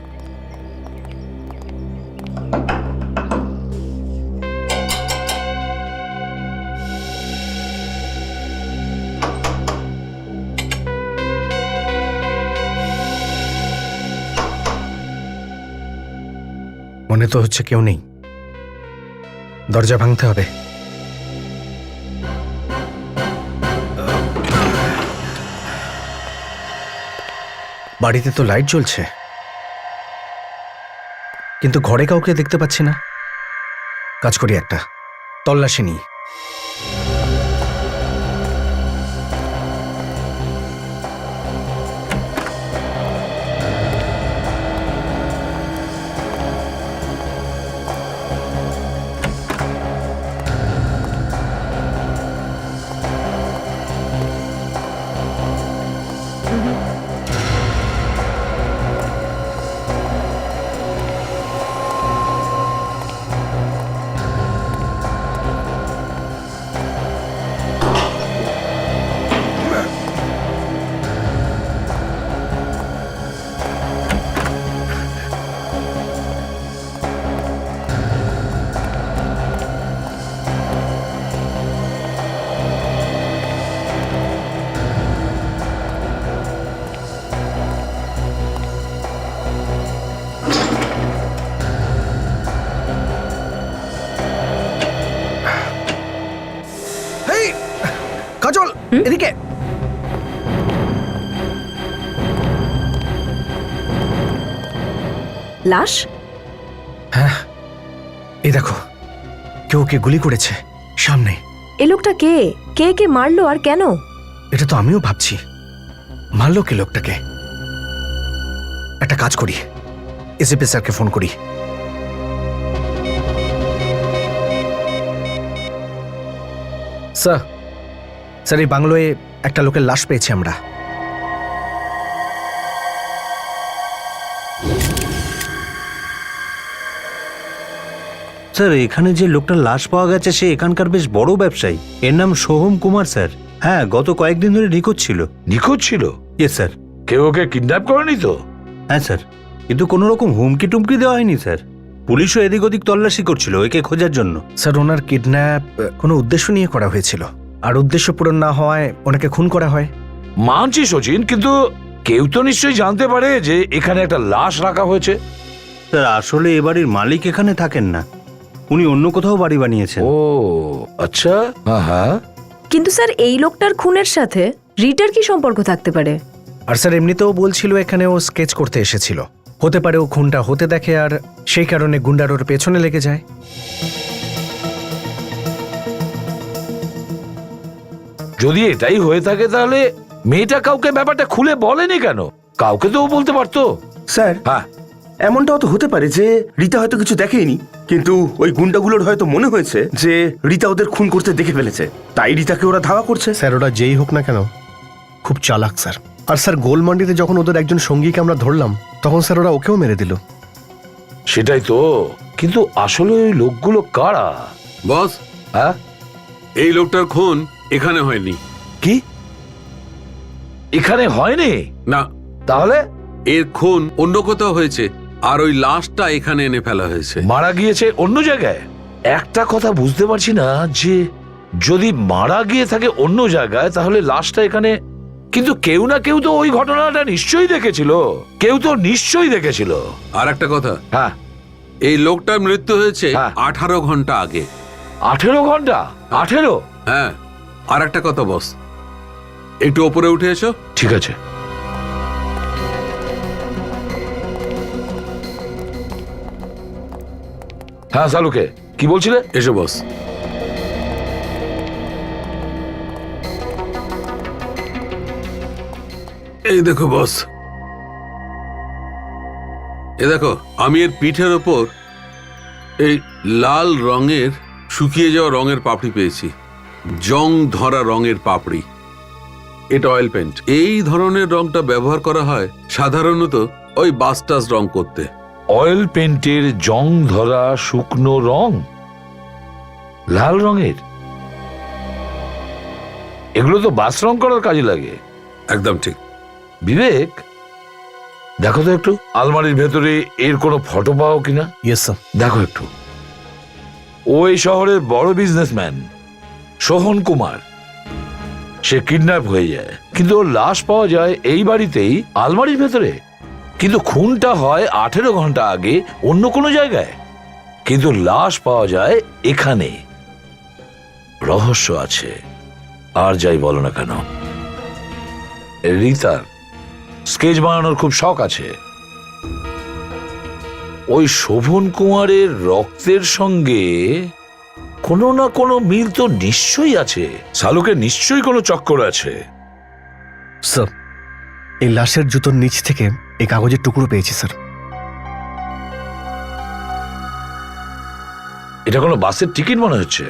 মনে তো হচ্ছে কেউ নেই। দরজা ভাঙতে হবে। বাড়িতে তো লাইট জ্বলছে, কিন্তু ঘরে কাউকে দেখতে পাচ্ছি না। কাজ করি, একটা তল্লাশি নিই। কাজল, এদিকে। লাশ? হ্যাঁ, এই দেখো, কেউ কে গুলি করেছে সামনে। এ লোকটা কে? কে কে মারলো আর কেন? এটা তো আমিও ভাবছি, মারলো কে লোকটাকে? একটা কাজ করি, এসিপি স্যারকে ফোন করি। স্যার, স্যার, এই বাংলোয় একটা লোকের লাশ পেয়েছি আমরা। স্যার, এখানে যে লোকটার লাশ পাওয়া গেছে সে এখানকার বেশ বড় ব্যবসায়ী। এর নাম সোহম কুমার স্যার। হ্যাঁ, গত কয়েকদিন ধরে নিখোঁজ ছিল। নিখোঁজ ছিল? Yes sir. কেউ ওকে কিডন্যাপ করেনি তো? হ্যাঁ স্যার, কিন্তু কোনো রকম হুমকি টুমকি দেওয়া হয়নি স্যার। পুলিশও এদিক ওদিক তল্লাশি করছিল একে খোঁজার জন্য। স্যার, ওনার কিডন্যাপ কোনো উদ্দেশ্য নিয়ে করা হয়েছিল, আর উদ্দেশ্য পূরণ না হওয়ায় ওনাকে খুন করা হয়। মানছি সচিন, কিন্তু কেউ তো নিশ্চয়ই জানতে পারে যে এখানে একটা লাশ রাখা হয়েছে। স্যার, আসলে এ বাড়ির মালিক এখানে থাকেন না, উনি অন্য কোথাও বাড়ি বানিয়েছেন। ও আচ্ছা। হ্যাঁ, কিন্তু স্যার, এই লোকটার খুনের সাথে রিটার কি সম্পর্ক থাকতে পারে? আর স্যার, এমনিতেও বলছিল এখানে ও স্কেচ করতে এসেছিল। হতে পারে ও খুনটা হতে দেখে আর সেই কারণে গুন্ডার ওর পেছনে লেগে যায়। যদি এটাই হয়ে থাকে তাহলে মেয়েটা কাউকে ব্যাপারটা খুলে বলেনি কেন? কাউকে তো ও বলতে পারতো। স্যার, হ্যাঁ, এমনটাও তো হতে পারে যে রীতা হয়তো কিছু দেখেইনি, কিন্তু ওই গুন্ডাগুলোর হয়তো মনে হয়েছে যে রীতা ওদের খুন করতে দেখে ফেলেছে, তাই রীতাকে ওরা ধাওয়া করছে। স্যার, ওরা যেই হোক না কেন খুব চালাক স্যার। আর স্যার, গোলমান্ডিতে যখন ওদের একজন সঙ্গীকে আমরা ধরলাম তখন স্যার ওরা ওকেও মেরে দিল। সেটাই তো। কিন্তু আসলে ওই লোকগুলো কারা? বস, হ্যাঁ, এই লোকটার খুন এখানে হয়নি। কি এখানে হয়নি? না। তাহলে এর খুন অন্য কোথাও হয়েছে, আর ওই লাশটা এখানে এনে ফেলা হয়েছে। মারা গিয়েছে অন্য জায়গায়? একটা কথা বুঝতে পারছি না, যে যদি মারা গিয়ে থাকে অন্য জায়গায় তাহলে লাশটা এখানে কিন্তু কেউ না কেউ তো ওই ঘটনাটা নিশ্চয়ই দেখেছিল, কেউ তো নিশ্চয়ই দেখেছিল। আর একটা কথা, হ্যাঁ, এই লোকটার মৃত্যু হয়েছে 18 ঘন্টা আগে। 18 ঘন্টা? 18? হ্যাঁ। আর একটা কথা বস, একটু ওপরে উঠে এসো। ঠিক আছে। হ্যাঁ সালুকে, কি বলছিলে? এসো বস। এই দেখো বস, দেখো আমি এর পিঠের ওপর এই লাল রঙের শুকিয়ে যাওয়া রঙের পাপড়ি পেয়েছি, জং ধরা রঙের পাপড়ি। এটা অয়েল পেন্ট। এই ধরনের রংটা ব্যবহার করা হয় সাধারণত ওই বাসটাস রং করতে। অয়েল পেন্টের জং ধরা শুকনো রং লাল রঙের, এগুলো তো বাস রং করার কাজে লাগে। একদম ঠিক। বিবেক, দেখো তো একটু আলমারির ভেতরে এর কোনো ফটো পাও কিনা। Yes sir. দেখো একটু। ওই শহরের বড় বিজনেসম্যান সোহন কুমার, সে কিডন্যাপ হয়ে যায়, কিন্তু ওর লাশ পাওয়া যায় এই বাড়িতেই আলমারির ভেতরে। কিন্তু খুনটা হয় 18 ঘন্টা আগে অন্য কোনো জায়গায়, কিন্তু লাশ পাওয়া যায় এখানে। রহস্য আছে। আর যাই বলো না কেন, রিতার স্কেচ বানানোর খুব শখ আছে। ওই শোভন কুমারের রক্তের সঙ্গে কোনো না কোনো মিল তো নিশ্চয়ই আছে। শালুকে নিশ্চয়ই কোনো চক্কর আছে। স্যার, এই লাশের জুতোর নিচ থেকে এই কাগজের টুকরো পেয়েছি স্যার। এটা কোনো বাসের টিকিট মনে হচ্ছে।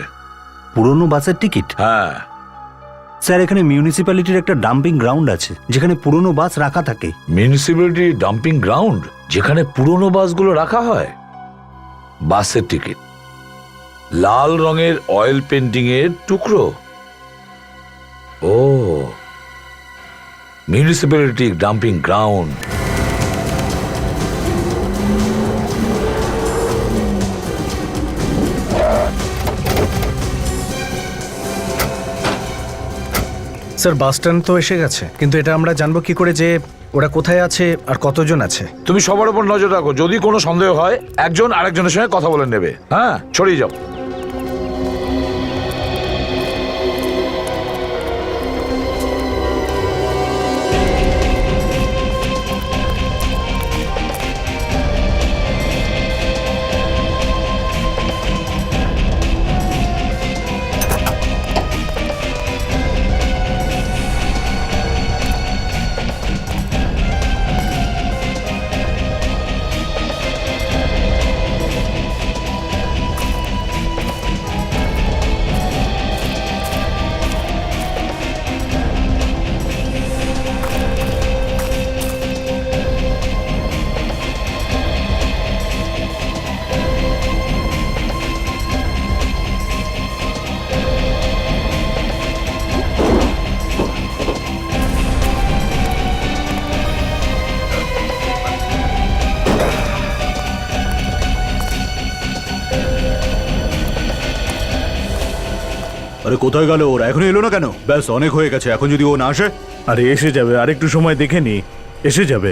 পুরনো বাসের টিকিট? হ্যাঁ স্যার, এখানে মিউনিসিপ্যালিটির একটা ডাম্পিং গ্রাউন্ড আছে যেখানে পুরনো বাস রাখা থাকে। মিউনিসিপ্যালিটি ডাম্পিং গ্রাউন্ড, যেখানে পুরনো বাসগুলো রাখা হয়? বাসের টিকিট, লাল রঙের অয়েল পেন্টিং এর টুকরো। ও, municipality dumping ground. Sir, bus stand তো এসে গেছে, কিন্তু এটা আমরা জানবো কি করে যে ওরা কোথায় আছে আর কতজন আছে? তুমি সবার উপর নজর রাখো, যদি কোনো সন্দেহ হয় একজন আরেকজনের সঙ্গে কথা বলে নেবে। হ্যাঁ, ছড়িয়ে যাও। আরে কোথায় গেল ওরা? এখনো এলো না কেন? ব্যাস অনেক হয়ে গেছে, এখন যদি ও না আসে। আরে এসে যাবে, আরেকটু সময় দেখে নি, এসে যাবে।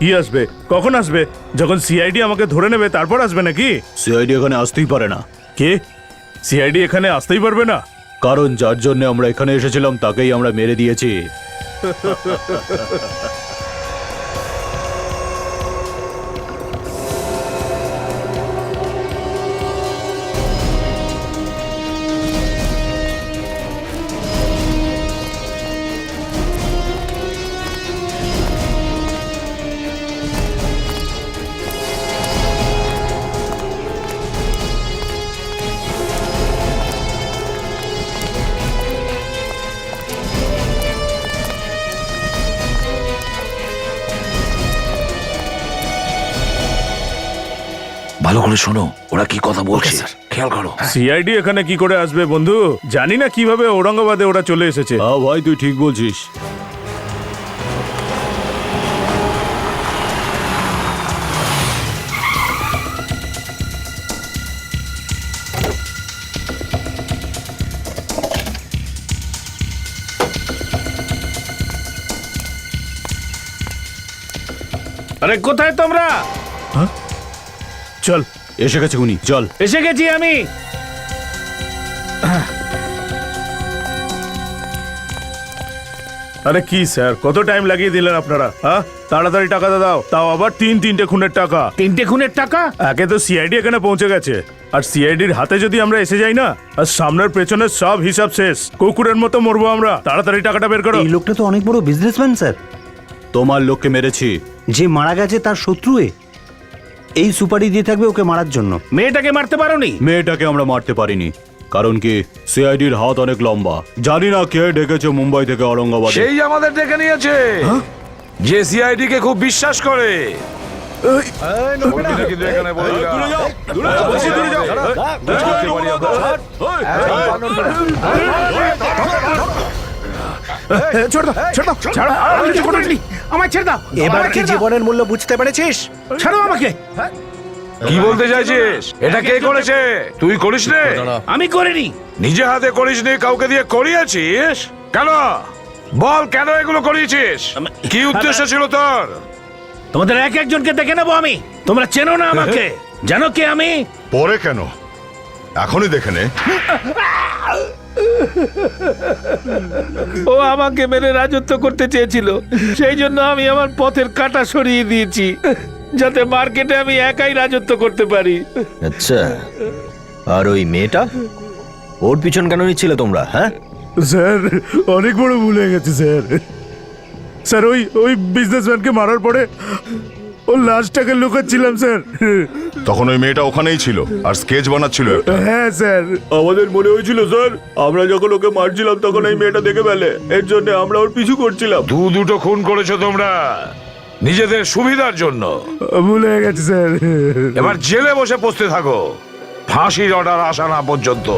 কি আসবে? কখন আসবে? যখন সিআইডি আমাকে ধরে নেবে তারপর আসবে নাকি? সিআইডি এখানে আসতেই পারে না। কে? সিআইডি এখানে আসতেই পারবে না? কারণ যার জন্য আমরা এখানে এসেছিলাম তাকেই আমরা মেরে দিয়েছি। ভালো করে শোনো ওরা কি কথা বলছে খেয়াল করো। সিআইডি এখানে কি করে আসবে বন্ধু? জানি না কিভাবে ঔরঙ্গাবাদে ওরা চলে এসেছে। হ্যাঁ ভাই তুই ঠিক বলছিস। আরে কোথায় তোমরা? চল এসে গেছে উনি, চল। এসে গেছি আমি। আরে কি স্যার, কত টাইম লাগিয়ে দিলেন আপনারা? হ্যাঁ, তাড়াতাড়ি টাকাটা দাও। তাও আবার তিনটে খুনের টাকা। 3টে খুনের টাকা? একে তো সিআইডি এখানে পৌঁছে গেছে, আর সিআইডির হাতে যদি আমরা এসে যাই না, আর সামনের পেছনের সব হিসাব শেষ। কুকুরের মতো মরবো আমরা। তাড়াতাড়ি টাকাটা বের করো। এই লোকটা তো অনেক বড় বিজনেসম্যান স্যার। তোমার লোককে মেরেছি। যে মারা গেছে তার শত্রু এ। এই সুপারি দিয়ে থাকবে ওকে মারার জন্য। মেয়েটাকে মারতে পারোনি? মেয়েটাকে আমরা মারতে পারিনি, কারণ কি সিআইডির হাত অনেক লম্বা। জানি না কে ডেকেছে মুম্বাই থেকে ঔরঙ্গাবাদ। সেই আমাদের ডেকে নিয়েছে, যে সিআইডি কে খুব বিশ্বাস করে। বলবি না কিন্তু এখানে বলবি না। আমায় ছেড়ে দাও। এবার কি জীবনের মূল্য বুঝতে পেরেছিস? ছাড়ো আমাকে। কি বলতে চাইছিস? এটা কে করেছে? তুই করিস রে? আমি করিনি। নিজে হাতে করিসনি, কাউকে দিয়ে করিয়েছিস কেন? বল কেন এগুলো করিয়েছিস? কি উদ্দেশ্য ছিল তোর? তোমাদের এক একজনকে দেখে নেবো আমি। তোমরা চেনো না আমাকে, জানো কে আমি? পরে কেন, এখনই দেখে নে। ও আমাকে মেরে রাজত্ব করতে চেয়েছিল, সেই জন্য আমি আমার পথের কাঁটা সরিয়ে দিয়েছি, যাতে মার্কেটে আমি একাই রাজত্ব করতে পারি। আচ্ছা, আর ওই মেয়েটা, ওর পিছন কেন নিচ্ছিলে তোমরা? হ্যাঁ স্যার, অনেক বড় ভুল হয়ে গেছে স্যার। স্যার, ওই বিজনেসম্যানকে মারার পরে ও লাশটাকে লুকাচ্ছিলাম স্যার। তখন ওই মেয়েটা ওখানেই ছিল আর স্কেচ বানাচ্ছিল। হ্যাঁ স্যার, আমাদের মনে হয়েছিল স্যার, আমরা যখন ওকে মারছিলাম তখন এই মেয়েটা দেখে ফেলে, এর জন্য আমরা ওর পিছু করছিলাম। দুটো খুন করেছো তোমরা নিজেদের সুবিধার জন্য। ভুল হয়ে গেছে স্যার। এবার জেলে বসে পচতে থাকো, ফাঁসির অর্ডার আসা না পর্যন্ত।